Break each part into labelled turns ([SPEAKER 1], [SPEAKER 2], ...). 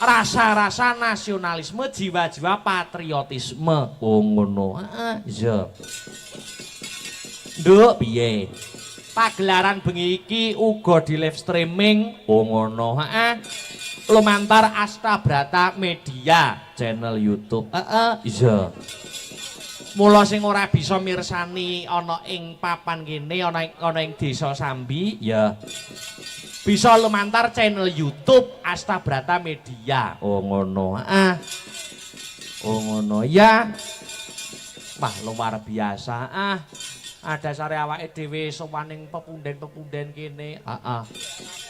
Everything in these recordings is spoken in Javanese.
[SPEAKER 1] rasa-rasa nasionalisme, jiwa-jiwa patriotisme. Oh ngono. Iya. Nduk piye? Pagelaran bengi iki uga di live streaming. Oh ngono. Lumantar Astabrata Media channel YouTube. Iya. Mula sing ora bisa mirsani ana ing papan kene, ana ing Desa Sambi, ya. Bisa lumantar channel YouTube Astabrata Media. Oh ngono. Oh ngono ya. Wah, luar biasa. Ada sare awake dhewe sowaning pepunden-pepunden kene.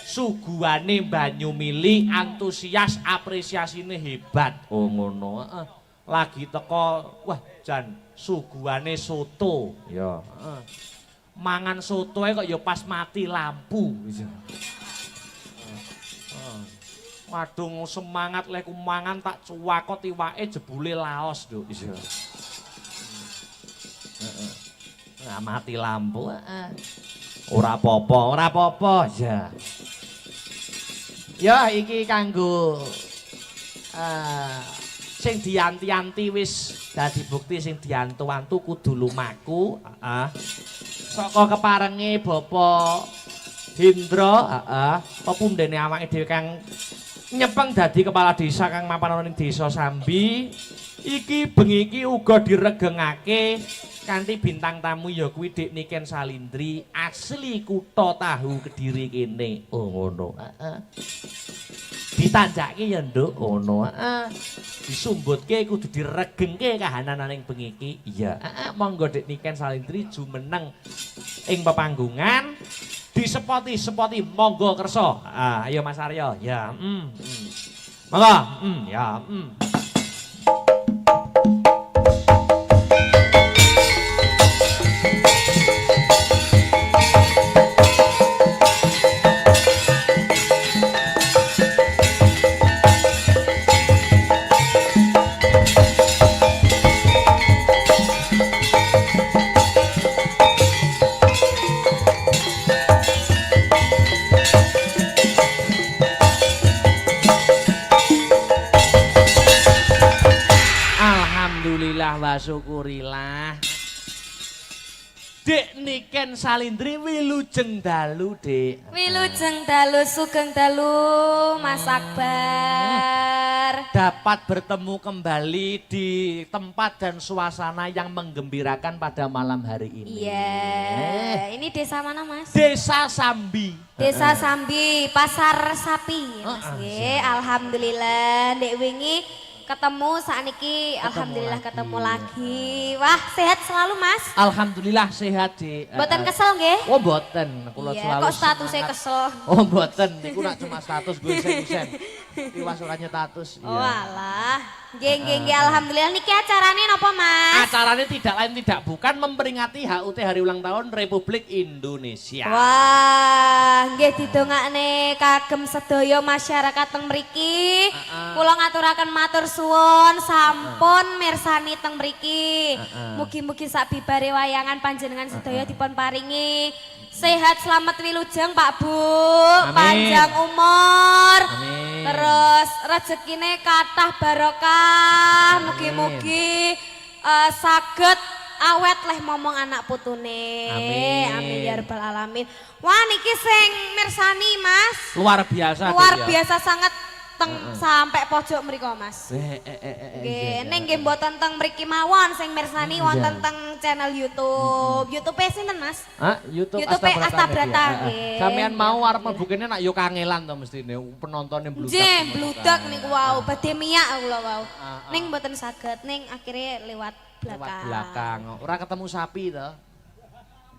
[SPEAKER 1] Suguhane banyu mili, antusias, apresiasine hebat. Oh ngono. Lagi teko, wah jan suguhane soto. Ya, mangan soto kok ya pas mati lampu. Waduh semangat lek mangan tak cuwakot iwake jebule laos, Nduk. Iya. Nah, mati lampu. Ora apa-apa, ya. Ya iki kanggo sing dianti-anti wis dadi bukti sing diantu-antu kudu lumaku. Saka keparenge Bapak Hendra, pepundene awake dhewe kang nyepeng dadi kepala desa kang mapan ana ning Desa Sambi. Iki bengi iki uga diregengake kanthi bintang tamu ya kuwi Dik Niken Salindri asli kutha Tahu Kediri kene. Oh ngono. Ditanjake ya Nduk, ngono. Disumbutke kudu diregengke kahanananing bengi iki. Iya. Monggo Dik Niken Salindri jumeneng ing pepanggungan. Disepoti monggo kersa. Ayo Mas Aryo. Ya. Monggo. Ya. Wa syukurilah. Dik Niken Salindri wilujeng dalu, Dik.
[SPEAKER 2] Wilujeng dalu sugeng dalu Mas Akbar.
[SPEAKER 1] Dapat bertemu kembali di tempat dan suasana yang menggembirakan pada malam hari ini.
[SPEAKER 2] Iya. Ini desa mana, Mas?
[SPEAKER 1] Desa Sambi.
[SPEAKER 2] Desa Sambi, Pasar Sapi, Mas. Alhamdulillah Dek wingi ketemu sakniki, alhamdulillah ketemu lagi. Wah, sehat selalu, Mas.
[SPEAKER 1] Alhamdulillah sehat, Dik.
[SPEAKER 2] Mboten kesel nggih?
[SPEAKER 1] Oh, mboten. Kula
[SPEAKER 2] iya,
[SPEAKER 1] selalu
[SPEAKER 2] kok statusnya kesel.
[SPEAKER 1] Oh, mboten. Niku nak cuma status gue isen-isen. Iwas ora status.
[SPEAKER 2] Oh, alah. Nggih, alhamdulillah niki acarane napa, Mas?
[SPEAKER 1] Acarane tidak lain tidak bukan memperingati HUT Hari Ulang Tahun Republik Indonesia.
[SPEAKER 2] Wah, nggih didongakne kagem sedaya masyarakat teng mriki. Kula ngaturaken matur suwun sampun mirsani teng mriki. Mugi-mugi sak bibare wayangan panjenengan sedaya dipun paringi sehat selamat wilujeng Pak Bu. Amin. Panjang umur. Amin. Terus rezekine kathah barokah. Mugi-mugi saged awet leh momong anak putune. Amin. Amin ya rabbal alamin. Wah niki sing mirsani, Mas.
[SPEAKER 1] Luar biasa.
[SPEAKER 2] Luar biasa sangat teng sampai pojok mriko, Mas. Nggih, ning nggih mboten teng mriki mawon sing mirsani wonten teng channel YouTube. YouTube sinten, Mas?
[SPEAKER 1] YouTube
[SPEAKER 2] Astabrata nggih.
[SPEAKER 1] Sampeyan mau arep mlebu kene nak yo kangelan to mestine penontonnya bludak.
[SPEAKER 2] Nggih, bludak niku wau, badhe miyak kula wau. Ning mboten saged, ning akhire lewat belakang.
[SPEAKER 1] Ora ketemu sapi to.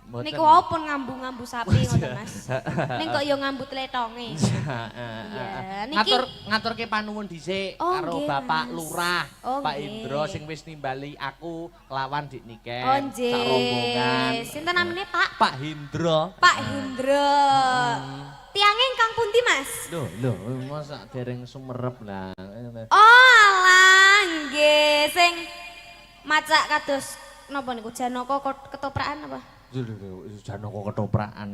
[SPEAKER 2] Niku wau pun ngambu-ngambu sapi ngoten, Mas. Ning kok yo ngambu tletonge. Iya, niki
[SPEAKER 1] ngaturke panuwun dhisik karo Bapak Lurah, Pak Indro sing wis nimbali aku lawan Dik Niken.
[SPEAKER 2] Sak rombongan. Sinten namine, Pak?
[SPEAKER 1] Pak Hendra.
[SPEAKER 2] Pak Hendra. Tiange ingkang pundi, Mas?
[SPEAKER 1] Lho, masa dereng sumerep lah.
[SPEAKER 2] Oh, alah, nggih sing macak kados napa niku Janaka ketoprakan apa?
[SPEAKER 1] Jan kok ketoprakan.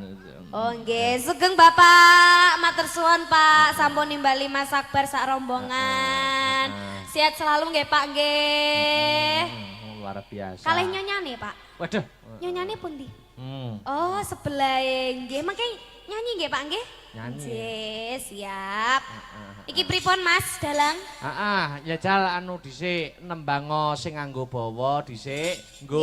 [SPEAKER 2] Oh nggih, sugeng Bapak, matur suwun Pak, sampun nimbali Mas Akbar sak rombongan. Sehat selalu nggih Pak nggih.
[SPEAKER 1] Luar biasa.
[SPEAKER 2] Kalih nyonyane Pak.
[SPEAKER 1] Waduh.
[SPEAKER 2] Nyonyane pundi? Oh, sebelah nggih, mangke nyanyi nggih Pak nggih?
[SPEAKER 1] Nyanyi.
[SPEAKER 2] Nggih, siap. Iki pripun Mas Dalang?
[SPEAKER 1] Ya jal anu dhisik nembango sing nganggo bawa dhisik nggo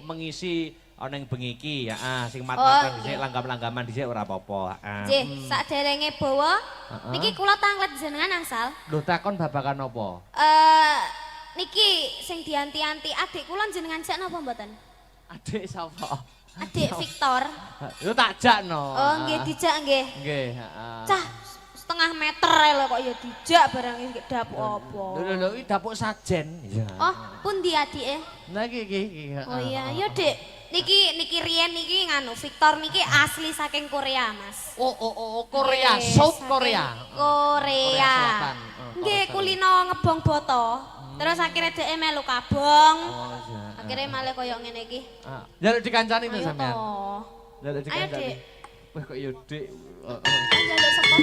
[SPEAKER 1] mengisi ana ing bengi iki ya sing mat-matan dhisik langgam-langgaman dhisik ora apa-apa.
[SPEAKER 2] Nggih, saderenge bawa niki kula tanglet jenengan angsal.
[SPEAKER 1] Lho takon babakan apa?
[SPEAKER 2] Niki sing dianti-anti adik kula jenengan jak napa mboten?
[SPEAKER 1] Adik sapa?
[SPEAKER 2] Adik Victor.
[SPEAKER 1] Yo tak jakno.
[SPEAKER 2] Oh, nggih dijak nggih.
[SPEAKER 1] Nggih,
[SPEAKER 2] Cah setengah meter lho kok ya dijak barang iki dapuk apa.
[SPEAKER 1] Lho iki dapuk sajen. Iya.
[SPEAKER 2] Oh, pundi adike?
[SPEAKER 1] Nah iki.
[SPEAKER 2] Oh iya, ya Dik. Niki riyen niki nganu Victor niki asli saking Korea, Mas.
[SPEAKER 1] Oh, Korea, South Korea.
[SPEAKER 2] Korea.
[SPEAKER 1] Selatan.
[SPEAKER 2] Nggih, kulino ngebong boto. Terus akhirnya dhek melu kabong.
[SPEAKER 1] Oh iya.
[SPEAKER 2] Akhirnya malah koyo ngene iki.
[SPEAKER 1] Jaluk dikancani to
[SPEAKER 2] Ayo
[SPEAKER 1] sampean.
[SPEAKER 2] toh.
[SPEAKER 1] Jaluk
[SPEAKER 2] Ayo,
[SPEAKER 1] dikancani.
[SPEAKER 2] Dik.
[SPEAKER 1] Wah kok yo Dik.
[SPEAKER 2] Jaluk spot.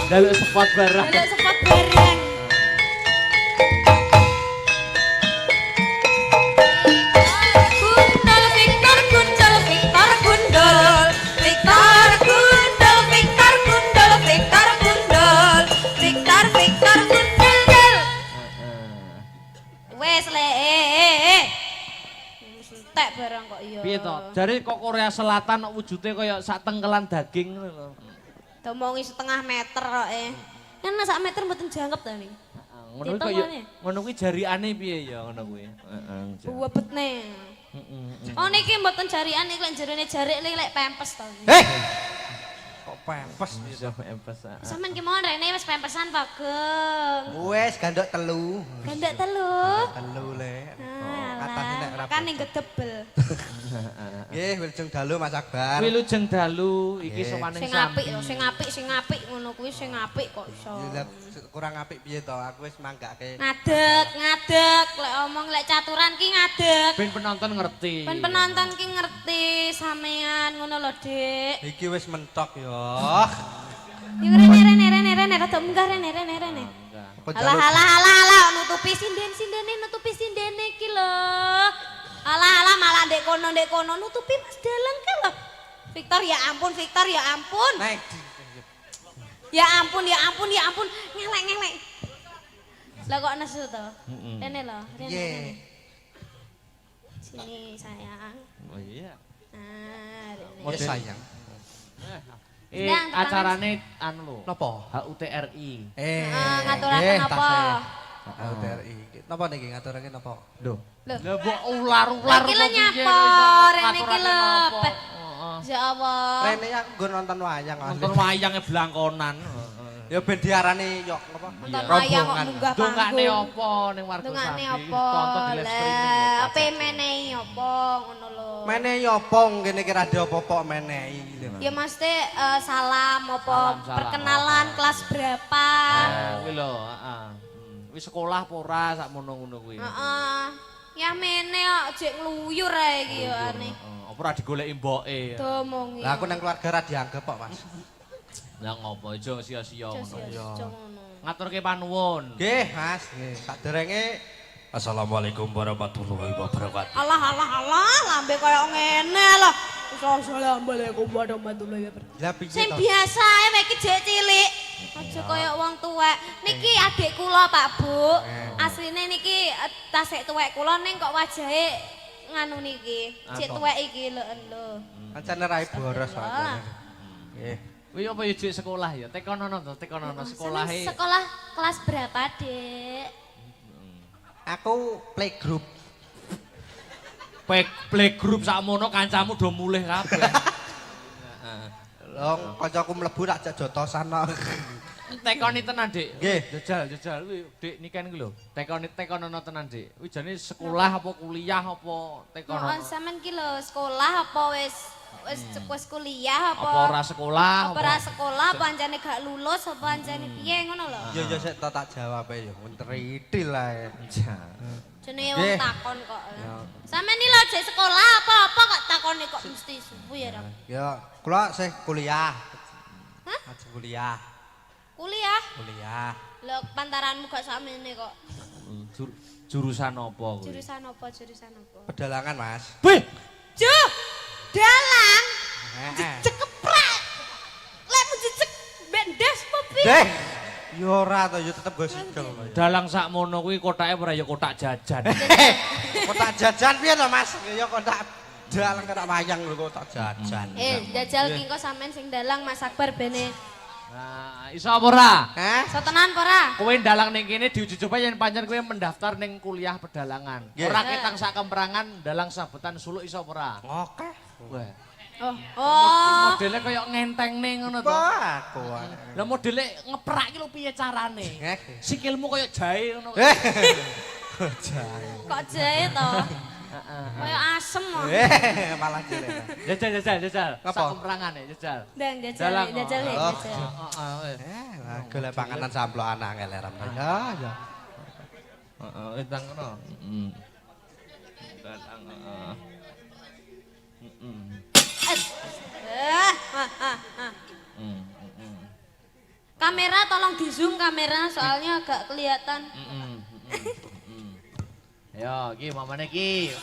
[SPEAKER 1] Jaluk spot barang.
[SPEAKER 2] Jaluk spot bareng. Gundul Victor gundul Victor gundul. Victor gundul Victor gundul Victor gundul. Victor gundul. Wes le. Entek barang kok iya.
[SPEAKER 1] Piye to? Jare kok Korea Selatan kok wujude kaya sak tengkelan daging ngono lho.
[SPEAKER 2] Domongi setengah meter kok Kan sak meter mboten jangkep ta ning.
[SPEAKER 1] Ngono kuwi kaya ngono kuwi jariane piye ya ngono kuwi. Heeh.
[SPEAKER 2] Buwebetne. Oh niki mboten jarian iki lek jarene jarik lek pempes to.
[SPEAKER 3] Kok pempes
[SPEAKER 1] Bisa empes.
[SPEAKER 2] Sampeyan ki mau rene wis pempesan Pak Geng.
[SPEAKER 3] wes gandok telu.
[SPEAKER 2] Gandak telu.
[SPEAKER 3] Telu le.
[SPEAKER 2] Ah,
[SPEAKER 3] Katane nek ora.
[SPEAKER 2] kan ning gedebel.
[SPEAKER 3] Nggih, wilujeng dalu Mas Akbar.
[SPEAKER 1] Wilujeng dalu iki somaning
[SPEAKER 2] Sing apik yo, sing apik ngono kuwi sing apik kok iso.
[SPEAKER 3] Ya, kurang apik piye to? Aku wis manggake.
[SPEAKER 2] Ngadeg, lek omong lek caturan ki ngadeg.
[SPEAKER 1] Ben penonton ngerti.
[SPEAKER 2] Ben penonton ki ngerti sampean ngono lho, Dik.
[SPEAKER 3] Iki wis mentok yo.
[SPEAKER 2] Iki rene rada munggah rene.
[SPEAKER 3] Apa
[SPEAKER 2] Alah nutupi sindene iki lho. Alah malah ndek kono nutupi Mas Dalang ki lho. Victor ya ampun.
[SPEAKER 3] Naik.
[SPEAKER 2] Ya ampun. Ngelek. Lah kok nesu to? Rene lho,
[SPEAKER 3] Iya.
[SPEAKER 2] Sini sayang.
[SPEAKER 1] Oh iya.
[SPEAKER 2] Rene.
[SPEAKER 3] Ya sayang.
[SPEAKER 2] Sedang, tetangan.
[SPEAKER 1] Acarane anu lho.
[SPEAKER 3] Napa?
[SPEAKER 1] HUTRI.
[SPEAKER 2] Ngaturaken apa?
[SPEAKER 3] HUTRI. Napa niki ngaturake napa?
[SPEAKER 1] Lho.
[SPEAKER 2] Lho.
[SPEAKER 1] Lah mbok ular-ular
[SPEAKER 2] Iki lho
[SPEAKER 1] kok piye
[SPEAKER 2] nyapa,
[SPEAKER 1] iso
[SPEAKER 2] rene iki
[SPEAKER 1] ngaturake
[SPEAKER 2] lho.
[SPEAKER 1] napa?
[SPEAKER 2] Ya Allah.
[SPEAKER 3] Rene aku nggo nonton wayang
[SPEAKER 1] Nonton wayange blangkonan.
[SPEAKER 3] Ya ben diarani yo napa?
[SPEAKER 2] Nonton wayang kok munggah
[SPEAKER 1] Dongane
[SPEAKER 2] panggung.
[SPEAKER 1] apa ning warga
[SPEAKER 2] Dongane
[SPEAKER 1] Sapi?
[SPEAKER 2] apa?
[SPEAKER 1] Tonton di live streaming.
[SPEAKER 2] Lah, apa menehi apa ngono lho.
[SPEAKER 3] Menehi apa ngene iki ra apa-apa menehi lho.
[SPEAKER 2] Ya mesti salam apa
[SPEAKER 1] Salam,
[SPEAKER 2] perkenalan kelas berapa.
[SPEAKER 1] Kuwi lho, heeh. Wis sekolah apa ora sak ngono-ngono kuwi.
[SPEAKER 2] Heeh. Ya mene kok jek ngluyur ae iki yo ane.
[SPEAKER 1] Apa ora digoleki mboke.
[SPEAKER 2] Domongi.
[SPEAKER 3] Lah aku nang keluarga ra dianggap kok, Mas.
[SPEAKER 1] Lah ngopo aja sia-sia ngono.
[SPEAKER 2] ngono.
[SPEAKER 1] Ngaturke panuwun.
[SPEAKER 3] Nggih, Mas. Nggih. Saderenge Assalamualaikum warahmatullahi wabarakatuh.
[SPEAKER 2] Allah, lambe koyo ngene lho. Assalamualaikum warahmatullahi wabarakatuh.
[SPEAKER 3] Lah piye
[SPEAKER 2] Sing
[SPEAKER 3] to?
[SPEAKER 2] biasa ae mek iki jek cilik. Aja koyo wong tuwek. Niki adik kula, Pak Bu. Asline niki tasik tuwek kula ning kok wajahe nganu niki. Cek tuwek iki lho.
[SPEAKER 3] Kancane rai boros wae. Nggih.
[SPEAKER 1] Kuwi apa yo jek sekolah ya? Tekonono to, tekonono sekolahe.
[SPEAKER 2] Sekolah kelas berapa, Dek?
[SPEAKER 3] Aku playgroup.
[SPEAKER 1] Playgroup sakmono kancamu do mulih kabeh.
[SPEAKER 3] Lho, kancaku mlebu tak jak jotosan kok.
[SPEAKER 1] Tekoni tenan, Dik.
[SPEAKER 3] Nggih.
[SPEAKER 1] Jajal kuwi Dik niken kuwi lho. Tekonono tenan, Dik. Kuwi jane sekolah apa kuliah apa tekonono.
[SPEAKER 2] Sampeyan ki lho sekolah apa wis kuliah apa
[SPEAKER 1] Apa ora sekolah?
[SPEAKER 2] apa ora sekolah apa anjane gak lulus apa anjane piye ngono lho.
[SPEAKER 3] Ya sik tak jawab ae yo. Menteritil ae.
[SPEAKER 2] Jenenge wong takon kok. Sampeyan iki lho jek sekolah apa kok takoni kok mesti suwi ya, Ram.
[SPEAKER 3] Ya, kula sih kuliah.
[SPEAKER 2] Hah?
[SPEAKER 3] Ajeng kuliah.
[SPEAKER 2] Kuliah?
[SPEAKER 3] Kuliah.
[SPEAKER 2] Lho pantaranmu gak sakmene kok.
[SPEAKER 1] Jurusan apa kuwi?
[SPEAKER 2] Jurusan apa? Jurusan apa?
[SPEAKER 3] Pedalangan, Mas.
[SPEAKER 1] Beh,
[SPEAKER 2] Juh! Dalang!
[SPEAKER 3] Heeh.
[SPEAKER 2] Cekeprak! Lekmu jejek bendes apa piye?
[SPEAKER 3] Deh. Ya ora to, ya tetep go sikil.
[SPEAKER 1] dalang sakmono kuwi kotake ora ya kotak jajan.
[SPEAKER 3] Kotak jajan piye to, Mas? Ya kotak dalang kotak wayang lho kotak jajan.
[SPEAKER 2] Jajal ki kok sampean sing dalang Mas Akbar bene.
[SPEAKER 1] Nah, iso apa ora?
[SPEAKER 3] Hah?
[SPEAKER 2] So tenan apa ora?
[SPEAKER 1] Kowe dalang ning kene diuji coba yen pancen kowe mendaftar ning kuliah pedalangan.
[SPEAKER 3] Nggih.
[SPEAKER 1] Ora ketang sak kemperangan dalang sabetan suluk iso apa ora?
[SPEAKER 3] Oke.
[SPEAKER 1] Wah.
[SPEAKER 2] Oh.
[SPEAKER 1] Modele kaya ngentengne ngono to.
[SPEAKER 3] Wah, aku.
[SPEAKER 1] Lah modele ngeprak iki lho piye carane? Sikilmu kaya jahe ngono.
[SPEAKER 2] Kok jahe to? Kaya asem kok.
[SPEAKER 3] Malah jere.
[SPEAKER 1] Jajal.
[SPEAKER 3] Apa?
[SPEAKER 1] Sak kemperangan ya, jajal.
[SPEAKER 2] Ndang
[SPEAKER 1] Dalang,
[SPEAKER 2] jajal.
[SPEAKER 3] oh.
[SPEAKER 1] Heeh.
[SPEAKER 3] Golek panganan samplokan angel ram. Ya, ya.
[SPEAKER 1] Heeh, entang ngono. Heeh. Dalang, heeh.
[SPEAKER 2] Kamera tolong di zoom kamera soalnya agak kelihatan.
[SPEAKER 1] Yo, iki mamane iki.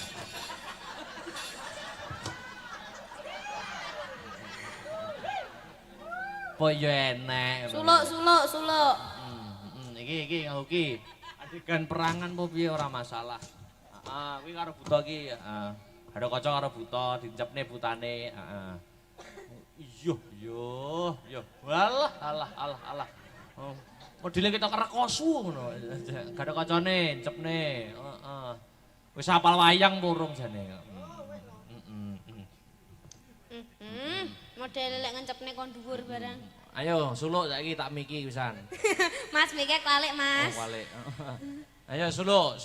[SPEAKER 1] Po yo enek.
[SPEAKER 2] Suluk.
[SPEAKER 1] Iki nggo iki. Adegan perangan po piye ora masalah. Heeh, kuwi karo buta iki, heeh. Ada kaca karo buta, dicepne butane, heeh. Yo. Alah. Oh, modele kita kerekosu ngono. Gak ada kacane, cepne, heeh. Wis hafal wayang purung jane.
[SPEAKER 2] Model lek ngencepne kon dhuwur barang.
[SPEAKER 1] Ayo, suluk saiki tak miki pisan.
[SPEAKER 2] Mas mikir kalik, Mas.
[SPEAKER 1] Oh, balik. Ayo suluk.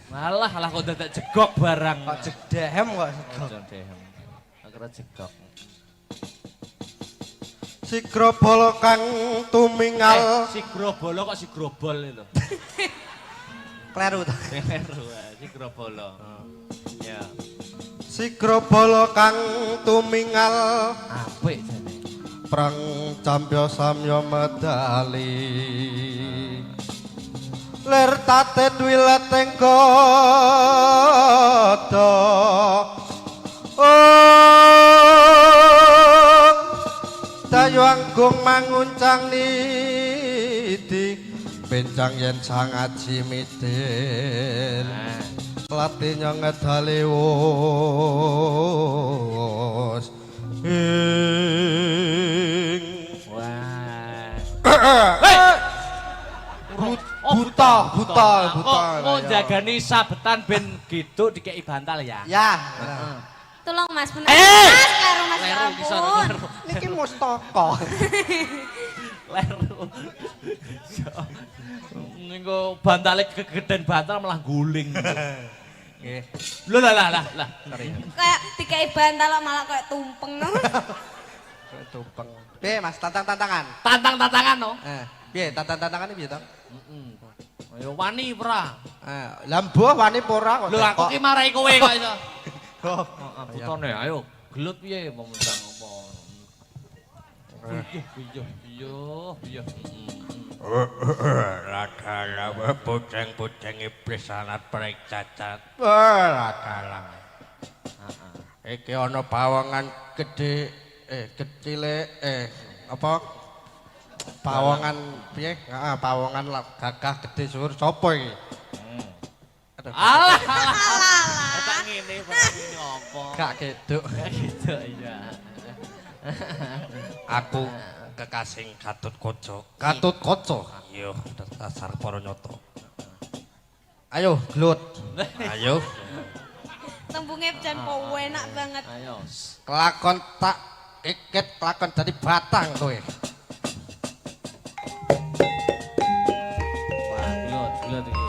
[SPEAKER 1] Malah kok dadak jegok barang.
[SPEAKER 3] Kok jegdehem kok.
[SPEAKER 1] Jegdehem. Akhirnya jegok.
[SPEAKER 3] Si grobol kang tumingal.
[SPEAKER 1] Si grobolo kok si grobol itu.
[SPEAKER 3] Kleru to.
[SPEAKER 1] Kleru, si grobolo. Ya.
[SPEAKER 3] Si grobol kang tumingal.
[SPEAKER 1] Apik jane.
[SPEAKER 3] Prang campya samya medali. Ler tate dwilet engko do. Dayu anggung manguncang nidi bencang yen sangat jimiten latinya ngedali wos buta.
[SPEAKER 1] Oh, jagani sabetan ben gitu dikei bantal ya.
[SPEAKER 3] Ya.
[SPEAKER 2] Tolong Mas bener. Mas, kleru Mas. ya
[SPEAKER 1] Leru bisa
[SPEAKER 2] ampun.
[SPEAKER 1] leru.
[SPEAKER 3] Niki mustaka.
[SPEAKER 1] Leru. Nengko bantale kegeden bantal malah guling.
[SPEAKER 3] Nggih.
[SPEAKER 1] Lho lah.
[SPEAKER 3] Sorry.
[SPEAKER 2] Kayak dikei bantal kok malah kayak tumpeng.
[SPEAKER 3] Tumpeng. Piye Mas tantangan?
[SPEAKER 1] Tantang-tantangan no.
[SPEAKER 3] Piye tantangan piye to?
[SPEAKER 1] Ayo wani ora.
[SPEAKER 3] Lah mbuh wani ora kok.
[SPEAKER 1] Lho aku ki marahi kowe kok iso.
[SPEAKER 3] Oh,
[SPEAKER 1] Butone ayo gelut piye memendang apa. Iya.
[SPEAKER 4] Ladalah boceng-boceng iblis sanat prek cacat.
[SPEAKER 3] ladalah.
[SPEAKER 4] Iki ana pawongan gedhe kecile
[SPEAKER 3] Apa? Pawongan piye? Heeh, pawongan gagah gede sur sapa iki?
[SPEAKER 1] Alah. Tak ngene apa?
[SPEAKER 3] Gak geduk.
[SPEAKER 1] Gitu iya.
[SPEAKER 4] aku kekasing Gatut Kaca.
[SPEAKER 3] Gatut Kaca.
[SPEAKER 4] Iya, dasar para nyata.
[SPEAKER 3] Ayo, glut.
[SPEAKER 4] Ayo.
[SPEAKER 2] Tembunge jan po enak banget.
[SPEAKER 1] Ayo.
[SPEAKER 3] Kelakon tak ikit, kelakon dadi batang kowe.
[SPEAKER 1] Wah, gelut iki.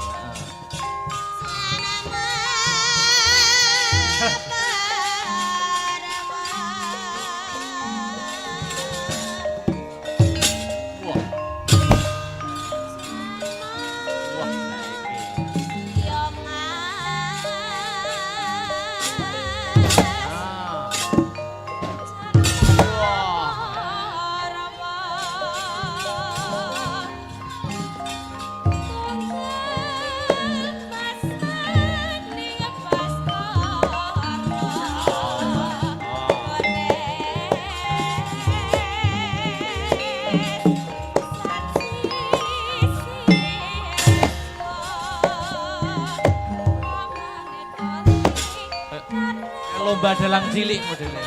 [SPEAKER 1] lomba dalang cilik modelnya.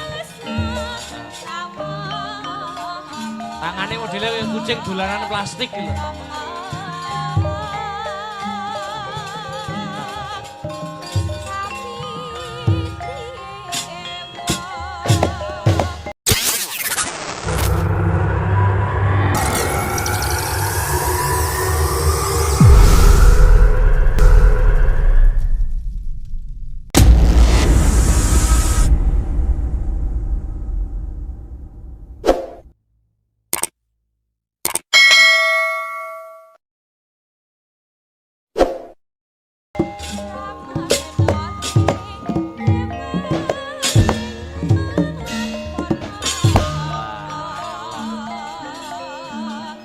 [SPEAKER 1] Tangannya modelnya kayak kucing dolanan plastik gitu.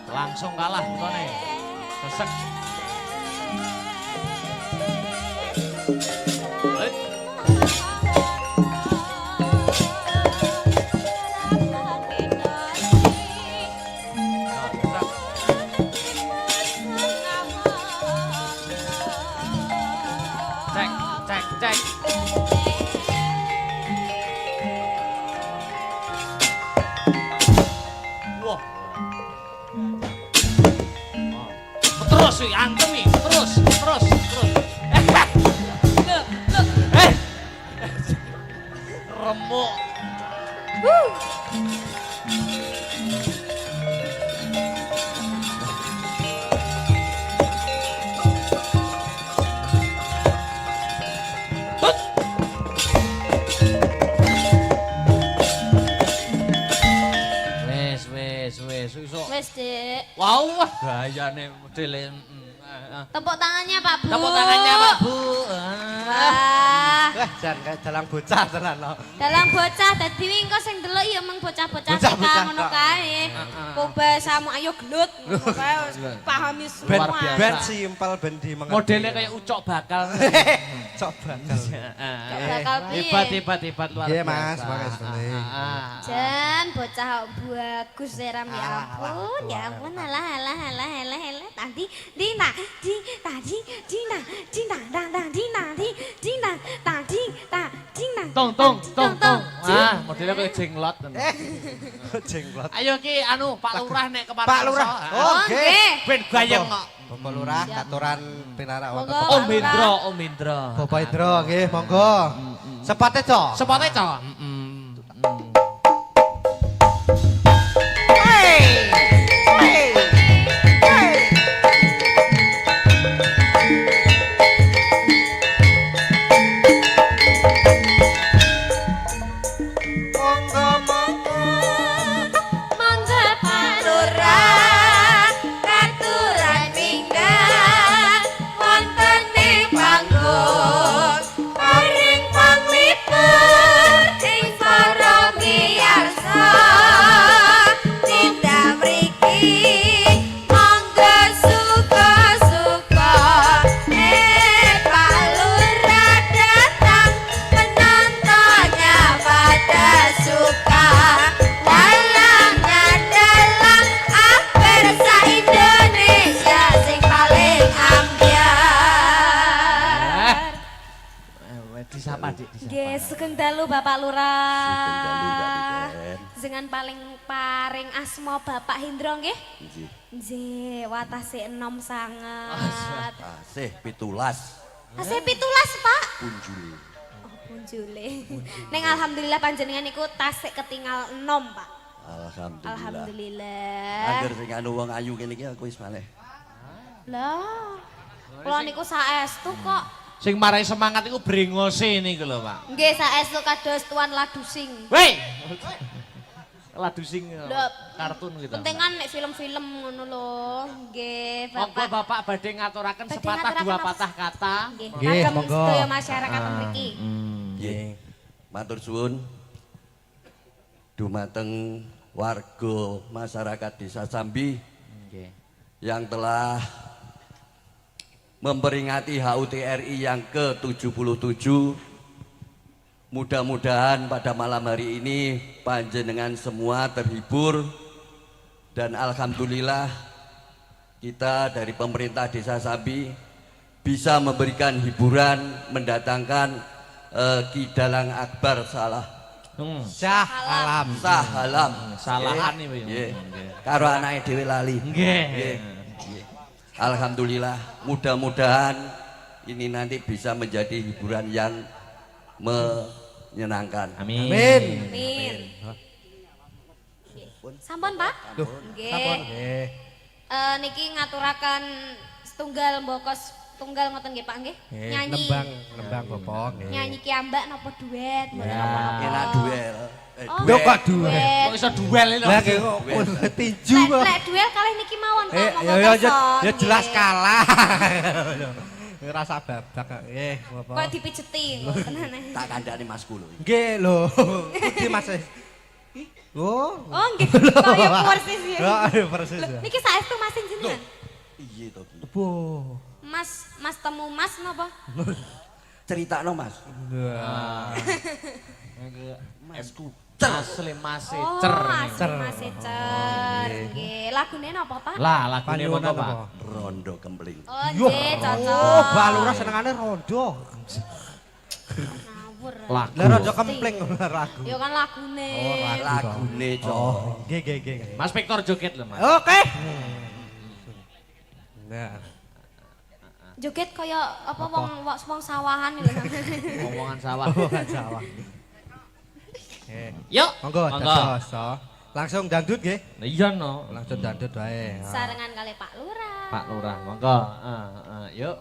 [SPEAKER 1] Langsung kalah nih. Sesek. Cek. Wah. Terus wih, antem nih, terus. Remuk.
[SPEAKER 2] Wes, Dek.
[SPEAKER 1] Wow, gayane modele.
[SPEAKER 2] Tepuk tangannya Pak Bu.
[SPEAKER 1] Tepuk tangannya Pak Bu.
[SPEAKER 2] Wah,
[SPEAKER 3] Wah, jan kayak dalang bocah tenan lho.
[SPEAKER 2] dalang bocah dadi engko sing delok ya meng bocah-bocah
[SPEAKER 3] Bocah-bocah
[SPEAKER 2] ngono
[SPEAKER 3] kok.
[SPEAKER 2] kae. Kok bahasamu ayo gelut ngono kae wis pahami
[SPEAKER 3] Ben
[SPEAKER 2] semua.
[SPEAKER 3] ben simpel ben di mengerti.
[SPEAKER 1] Modelnya kayak ucok bakal.
[SPEAKER 3] coba.
[SPEAKER 2] bakal piye?
[SPEAKER 1] Hebat luar biasa.
[SPEAKER 3] Iya, Mas, makasih.
[SPEAKER 2] Jan bocah bagus seram ya ampun alah tadi dina
[SPEAKER 1] Tong. Ah, modelnya kayak jenglot.
[SPEAKER 3] Jenglot.
[SPEAKER 1] Ayo ki anu Pak Lurah nek kepala.
[SPEAKER 3] Pak Lurah.
[SPEAKER 2] Oh, nggih.
[SPEAKER 1] Ben gayeng kok.
[SPEAKER 3] Bapak Lurah aturan pinarak
[SPEAKER 2] Monggo.
[SPEAKER 3] wonten.
[SPEAKER 1] Om Indro.
[SPEAKER 3] Bapak Indro nggih, monggo. Sepate, Cok.
[SPEAKER 1] Sepote, Cok.
[SPEAKER 2] Mangga palurah katuran minggat wonten ing panggung paring panglipur ing para miyarsa tindak mriki mangga suka-suka palurah datang penontonnya pada suka dalang aper sa Indonesia sing paling ambyar.
[SPEAKER 1] Disapa, Dik, disapa.
[SPEAKER 2] Nggih, sugeng dalu Bapak Lurah. Dengan paring asma Bapak Hindro nggih? Nggih, watase enom sangat.
[SPEAKER 5] Asih pitulas
[SPEAKER 2] Asih 17, Pak.
[SPEAKER 5] punjul.
[SPEAKER 2] Oh, punjule. Neng alhamdulillah panjenengan iku tasik ketinggal enom, Pak.
[SPEAKER 5] Alhamdulillah.
[SPEAKER 2] Alhamdulillah.
[SPEAKER 5] Angger sing anu wong ayu kene iki aku wis malih.
[SPEAKER 2] Lah, kula niku saestu kok.
[SPEAKER 1] Sing marai semangat iku brengose niku lho, Pak.
[SPEAKER 2] Nggih, saestu kados Tuan Ladusing.
[SPEAKER 1] Wei. Ladu sing
[SPEAKER 2] Lho,
[SPEAKER 1] kartun gitu.
[SPEAKER 2] pentingan nek film-film ngono lho. Nggih,
[SPEAKER 1] Monggo
[SPEAKER 2] Bapak.
[SPEAKER 1] Bapak badhe ngaturaken
[SPEAKER 2] Badhe
[SPEAKER 1] sepatah
[SPEAKER 2] ngaturaken
[SPEAKER 1] dua
[SPEAKER 2] apa?
[SPEAKER 1] patah kata.
[SPEAKER 2] Nggih,
[SPEAKER 3] Nggih,
[SPEAKER 2] kagem
[SPEAKER 3] monggo.
[SPEAKER 2] sedaya masyarakat mriki.
[SPEAKER 5] Nggih. Matur suwun. Dumateng warga masyarakat Desa Sambi
[SPEAKER 1] Nggih.
[SPEAKER 5] yang telah memperingati HUT RI yang ke-77. Mudah-mudahan pada malam hari ini panjenengan semua terhibur dan alhamdulillah kita dari pemerintah Desa Sambi bisa memberikan hiburan, mendatangkan Ki Dalang Akbar salah
[SPEAKER 3] Syah alam.
[SPEAKER 5] sahalam
[SPEAKER 1] Salahan iki.
[SPEAKER 5] nggih karo anake dhewe lali
[SPEAKER 1] Nggih.
[SPEAKER 5] Nggih. Alhamdulillah mudah-mudahan ini nanti bisa menjadi hiburan yang menyenangkan.
[SPEAKER 1] Amin.
[SPEAKER 2] Amin. Sampun, Pak? Nggih.
[SPEAKER 3] Nggih.
[SPEAKER 2] Niki ngaturaken setunggal mbokos tunggal ngoten nggih Pak nggih. Nyanyi.
[SPEAKER 3] Nembang Bapak nggih.
[SPEAKER 2] Nyanyi kiambak napa duet? Mboten
[SPEAKER 1] Ya.
[SPEAKER 2] napa-napa.
[SPEAKER 5] Enak duel.
[SPEAKER 2] Oh,
[SPEAKER 3] Yo kok duel.
[SPEAKER 1] Kok iso duel iki lho.
[SPEAKER 3] Lah nggih kok tinju kok.
[SPEAKER 2] Lek duel kalih niki mawon Pak. monggo
[SPEAKER 3] Ya
[SPEAKER 2] kersa,
[SPEAKER 3] ya jelas
[SPEAKER 2] nggih.
[SPEAKER 3] kalah. Rasa babak kok. Nggih,
[SPEAKER 2] Kok
[SPEAKER 3] Bapak.
[SPEAKER 2] dipijeti ngoten aneh.
[SPEAKER 5] Tak kandhani Mas Kulo.
[SPEAKER 3] Nggih lho. Putih Mas. Oh.
[SPEAKER 2] Oh nggih, kaya persis ya.
[SPEAKER 3] Ya, ayo persis.
[SPEAKER 2] Lho, niki saestu Mas jenengan.
[SPEAKER 5] Iya to.
[SPEAKER 3] Apa?
[SPEAKER 2] Mas temu Mas napa?
[SPEAKER 5] Critakno Mas.
[SPEAKER 3] Wah.
[SPEAKER 1] Masku asli Mas
[SPEAKER 2] Oh,
[SPEAKER 1] Cer.
[SPEAKER 2] asli Mas Cer. Nggih, lagune napa Pak?
[SPEAKER 1] Lah lagune
[SPEAKER 3] Panyuwunan
[SPEAKER 1] apa, Pak?
[SPEAKER 3] apa?
[SPEAKER 5] Rondo Kempling.
[SPEAKER 2] Oh,
[SPEAKER 3] Yo.
[SPEAKER 2] nggih, cocok.
[SPEAKER 3] Oh, Mbak Lurah senengane rondo.
[SPEAKER 2] Ngawur.
[SPEAKER 1] Lagu.
[SPEAKER 3] Lah rondo kempling lagu.
[SPEAKER 2] Ya kan lagune.
[SPEAKER 3] Oh, lagu.
[SPEAKER 5] Lagune
[SPEAKER 3] Oh,
[SPEAKER 5] cok.
[SPEAKER 3] nggih nggih nggih.
[SPEAKER 1] Mas Victor joget lho, Mas.
[SPEAKER 3] Oke. Nah.
[SPEAKER 2] Joget kaya apa wong sawahan lho.
[SPEAKER 1] Omongan sawah.
[SPEAKER 3] Oh, sawah.
[SPEAKER 1] Yuk.
[SPEAKER 3] Monggo dados. Langsung dangdut nggih.
[SPEAKER 1] Nah, iya no.
[SPEAKER 3] Langsung dangdut wae.
[SPEAKER 2] Sarengan kali Pak Lurah.
[SPEAKER 1] Pak Lurah, monggo. Yuk.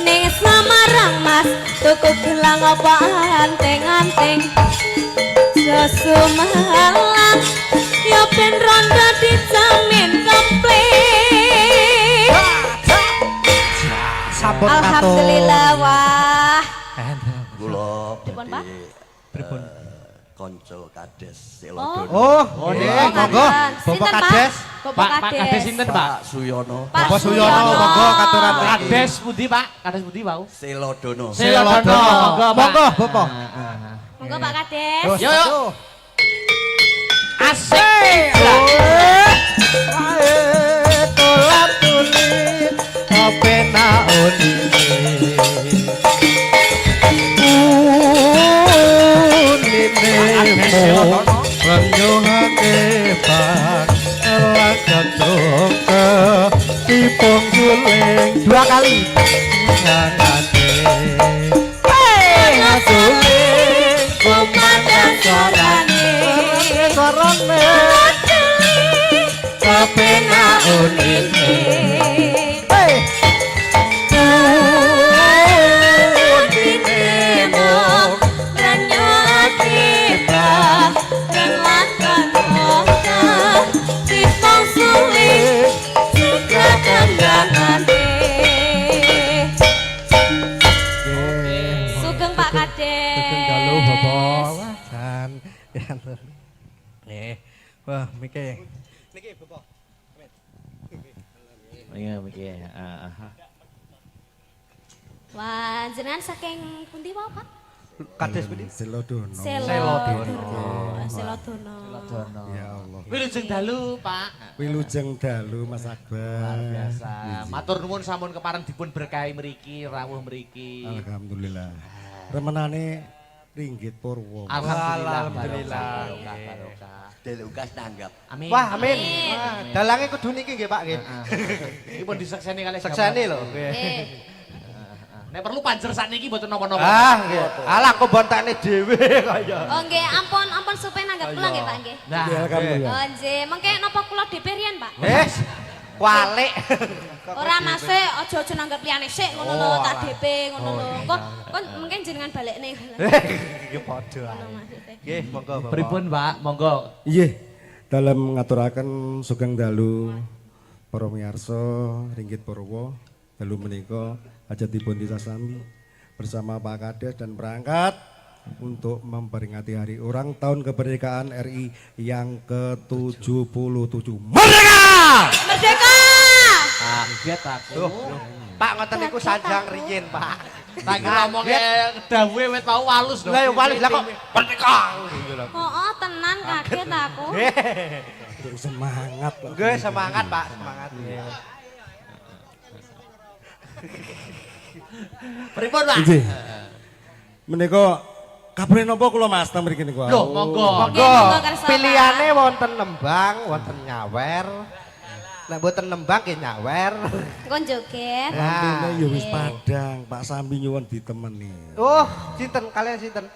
[SPEAKER 2] Ning Samarang Mas tuku gelang apa anteng-anteng Sesumalang ya ben rondo dijamin komplit Alhamdulillah wah
[SPEAKER 5] Kula
[SPEAKER 2] Pripun, Pak?
[SPEAKER 5] pripun konco kades
[SPEAKER 2] Oh.
[SPEAKER 5] Selodono.
[SPEAKER 3] Oh, nggih, monggo. Bapak Kades.
[SPEAKER 2] Bapak
[SPEAKER 1] Pak Kades sinten, Pak?
[SPEAKER 5] Pak Suyono.
[SPEAKER 3] Bapak Suyono, monggo katuran mriki.
[SPEAKER 1] Kades pundi, Pak? Kades pundi, Pak?
[SPEAKER 5] Selodono.
[SPEAKER 1] Selodono. Monggo, Pak.
[SPEAKER 3] Monggo, Bapak.
[SPEAKER 2] Monggo Pak Kades.
[SPEAKER 1] Yo yo. Asik.
[SPEAKER 3] Wae tolap tulit opena oni. Unine renyohake pak lagat ke tipung guling 2 kali ngangate ngasuling
[SPEAKER 2] Kumandang suarane
[SPEAKER 3] sorone
[SPEAKER 2] Kepena unine Unine mo Ranyo akibat Renglatan oka Tipong sulit Jika kendangane Sugeng Pak Kades
[SPEAKER 3] Sugeng dalu Bapak. Wajan. Nih. Wah, miki. Niki Bapak.
[SPEAKER 1] Iya, iki.
[SPEAKER 2] Wah, jenengan saking pundi wae, Pak?
[SPEAKER 3] Kades pundi? Selodono.
[SPEAKER 2] Selodono.
[SPEAKER 3] Ya Allah.
[SPEAKER 1] Wilujeng dalu, Pak.
[SPEAKER 3] Wilujeng dalu Mas Akbar.
[SPEAKER 1] Luar biasa. Matur nuwun sampun kepareng dipun berkahi mriki, rawuh mriki.
[SPEAKER 3] Alhamdulillah. Remenane ringgit Purwo.
[SPEAKER 1] Alhamdulillah.
[SPEAKER 3] Alhamdulillah.
[SPEAKER 1] Barokah, barokah.
[SPEAKER 5] Delukas nanggap.
[SPEAKER 1] Amin.
[SPEAKER 3] Wah, amin. Wah, dalange kudu niki nggih, Pak nggih.
[SPEAKER 1] Iki pun disekseni kalih
[SPEAKER 3] Sekseni lho.
[SPEAKER 1] Nek perlu panjer sakniki mboten napa-napa.
[SPEAKER 3] Ah, nggih. Alah kok bontakne dhewe kaya.
[SPEAKER 2] Oh nggih, ampun supe nanggap kula nggih, Pak nggih.
[SPEAKER 1] Nah,
[SPEAKER 3] Alhamdulillah.
[SPEAKER 2] Oh nggih, mengke napa kula dhewe riyen, Pak?
[SPEAKER 3] Wis. Kwalik.
[SPEAKER 2] Ora Mas, aja nanggap liyane sik ngono lho, tak DP ngono lho. Kok mungkin jenengan balekne.
[SPEAKER 3] Nggih padha ae. Nggih, monggo Bapak.
[SPEAKER 1] pripun, Pak? Monggo.
[SPEAKER 6] Iya, dalam ngaturaken sugeng dalu para miyarsa ringgit Purwo dalu menika hajatipun disasami bersama Pak Kades dan perangkat untuk memperingati hari ulang tahun kemerdekaan RI yang ke-77. Merdeka!
[SPEAKER 2] Merdeka!
[SPEAKER 1] Kaget aku.
[SPEAKER 3] Pak ngoten niku sanjang riyin, Pak.
[SPEAKER 1] Tak kira omongke dawuhe wit mau walus lho.
[SPEAKER 3] Lah ya wali lah kok merdeka.
[SPEAKER 2] Oh, tenan kaget aku.
[SPEAKER 6] Semangat.
[SPEAKER 3] Nggih, semangat, Pak, semangat.
[SPEAKER 1] Pripun, Pak?
[SPEAKER 6] Nggih. Menika kabare napa kula Mas teng mriki niku?
[SPEAKER 1] Loh, monggo.
[SPEAKER 3] Monggo.
[SPEAKER 2] monggo kersa, Pak.
[SPEAKER 3] Pilihane wonten nembang, wonten nyawer. Nek mboten nembang nggih nyawer.
[SPEAKER 2] Kon joget.
[SPEAKER 6] Rampine ya wis padang, Pak Sambi nyuwun ditemeni.
[SPEAKER 3] Oh, sinten kalian sinten?